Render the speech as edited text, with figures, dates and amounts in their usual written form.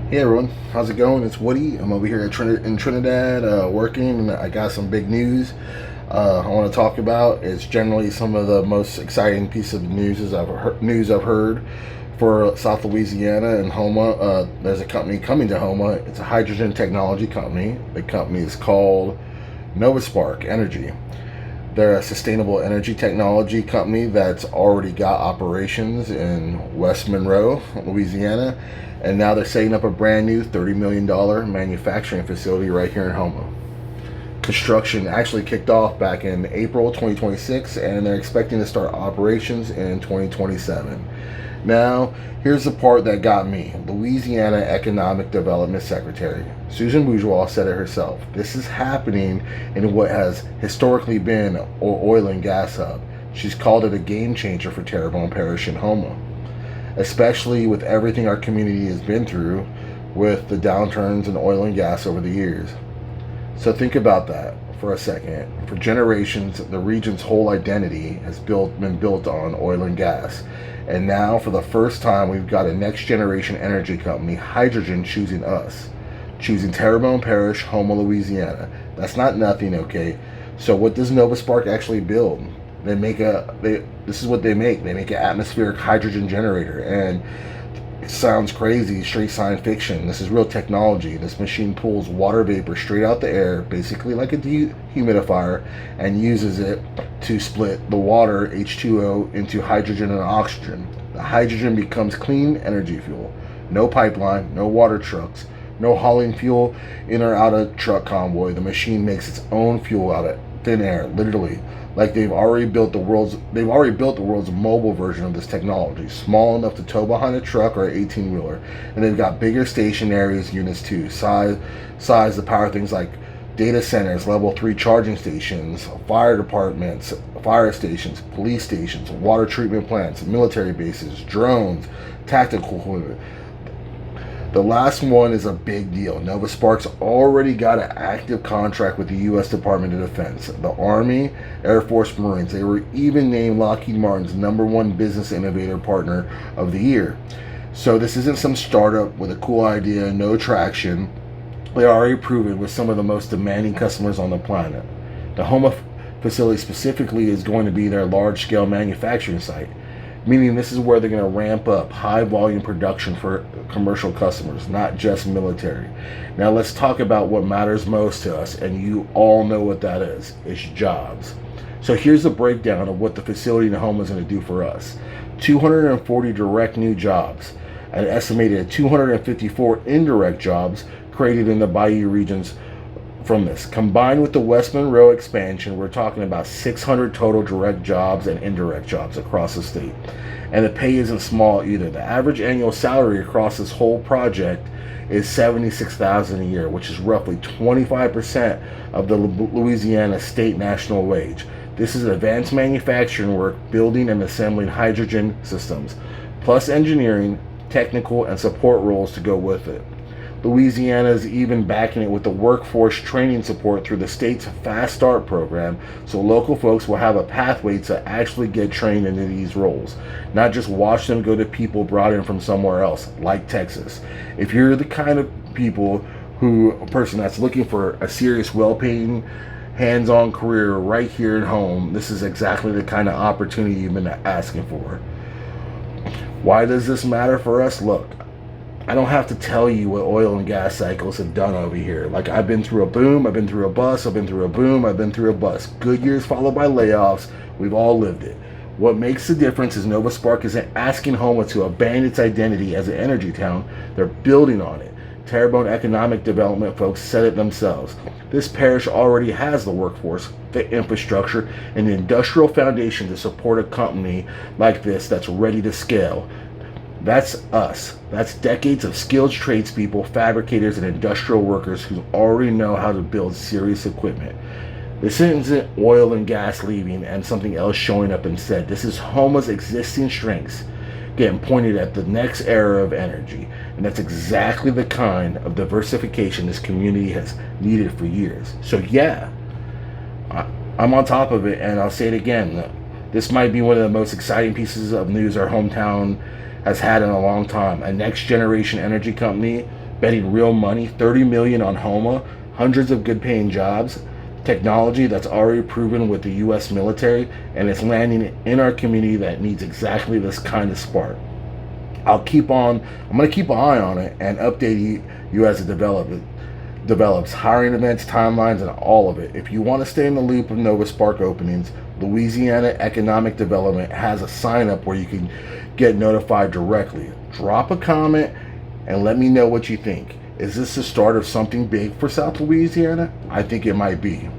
Hey everyone, how's it going? It's Woody. I'm over here in Trinidad working, and I got some big news I want to talk about. It's generally some of the most exciting piece of news I've heard for South Louisiana and Houma. There's a company coming to Houma. It's a hydrogen technology company. The company is called NovaSpark Energy. They're a sustainable energy technology company that's already got operations in West Monroe, Louisiana, and now they're setting up a brand new $30 million manufacturing facility right here in Houma. Construction actually kicked off back in April 2026, and they're expecting to start operations in 2027. Now, here's the part that got me. Louisiana Economic Development Secretary Susan Bourgeois said it herself. This is happening in what has historically been an oil and gas hub. She's called it a game changer for Terrebonne Parish and Houma, especially with everything our community has been through with the downturns in oil and gas over the years. So think about that for a second. For generations, the region's whole identity has been built on oil and gas. And now, for the first time, we've got a next generation energy company, hydrogen, choosing us. Choosing Terrebonne Parish, Houma, Louisiana. That's not nothing, okay? So what does NovaSpark actually build? This is what they make. They make an atmospheric hydrogen generator. And it sounds crazy, straight science fiction. This is real technology. This machine pulls water vapor straight out the air, basically like a dehumidifier, and uses it to split the water, H2O, into hydrogen and oxygen. The hydrogen becomes clean energy fuel. No pipeline, no water trucks, no hauling fuel in or out of truck convoy. The machine makes its own fuel out of thin air, literally. Like they've already built the world's mobile version of this technology, small enough to tow behind a truck or an 18-wheeler. And they've got bigger stationary units too, size to power things like data centers, level 3 charging stations, fire departments, fire stations, police stations, water treatment plants, military bases, drones, tactical equipment. The last one is a big deal. NovaSpark's already got an active contract with the U.S. Department of Defense, the Army, Air Force, Marines. They were even named Lockheed Martin's #1 business innovator partner of the year. So this isn't some startup with a cool idea, no traction. They're already proven with some of the most demanding customers on the planet. The Houma facility specifically is going to be their large-scale manufacturing site, meaning this is where they're going to ramp up high volume production for commercial customers, not just military. Now let's talk about what matters most to us, and you all know what that is. It's jobs. So here's the breakdown of what the facility in Houma is going to do for us. 240 direct new jobs, an estimated 254 indirect jobs created in the Bayou regions from this. Combined with the West Monroe expansion, we're talking about 600 total direct jobs and indirect jobs across the state. And the pay isn't small either. The average annual salary across this whole project is $76,000 a year, which is roughly 25% of the Louisiana state national wage. This is advanced manufacturing work, building and assembling hydrogen systems, plus engineering, technical, and support roles to go with it. Louisiana is even backing it with the workforce training support through the state's Fast Start program, so local folks will have a pathway to actually get trained into these roles, not just watch them go to people brought in from somewhere else, like Texas. If you're the kind of person that's looking for a serious, well-paying, hands-on career right here at home, this is exactly the kind of opportunity you've been asking for. Why does this matter for us? Look, I don't have to tell you what oil and gas cycles have done over here. Like, I've been through a boom, I've been through a bust, I've been through a boom, I've been through a bust. Good years followed by layoffs. We've all lived it. What makes the difference is NovaSpark isn't asking Houma to abandon its identity as an energy town. They're building on it. Terrebonne Economic Development folks said it themselves. This parish already has the workforce, the infrastructure, and the industrial foundation to support a company like this that's ready to scale. That's us. That's decades of skilled tradespeople, fabricators, and industrial workers who already know how to build serious equipment. This isn't oil and gas leaving and something else showing up instead. This is Houma's existing strengths getting pointed at the next era of energy. And that's exactly the kind of diversification this community has needed for years. So yeah, I'm on top of it, and I'll say it again. This might be one of the most exciting pieces of news our hometown has had in a long time. A next generation energy company betting real money, 30 million on Houma, hundreds of good paying jobs, technology that's already proven with the US military, and it's landing in our community that needs exactly this kind of spark. I'm going to keep an eye on it and update you as it develops hiring events, timelines, and all of it. If you want to stay in the loop of NovaSpark openings, Louisiana Economic Development has a sign up where you can get notified directly. Drop a comment and let me know what you think. Is this the start of something big for South Louisiana? I think it might be.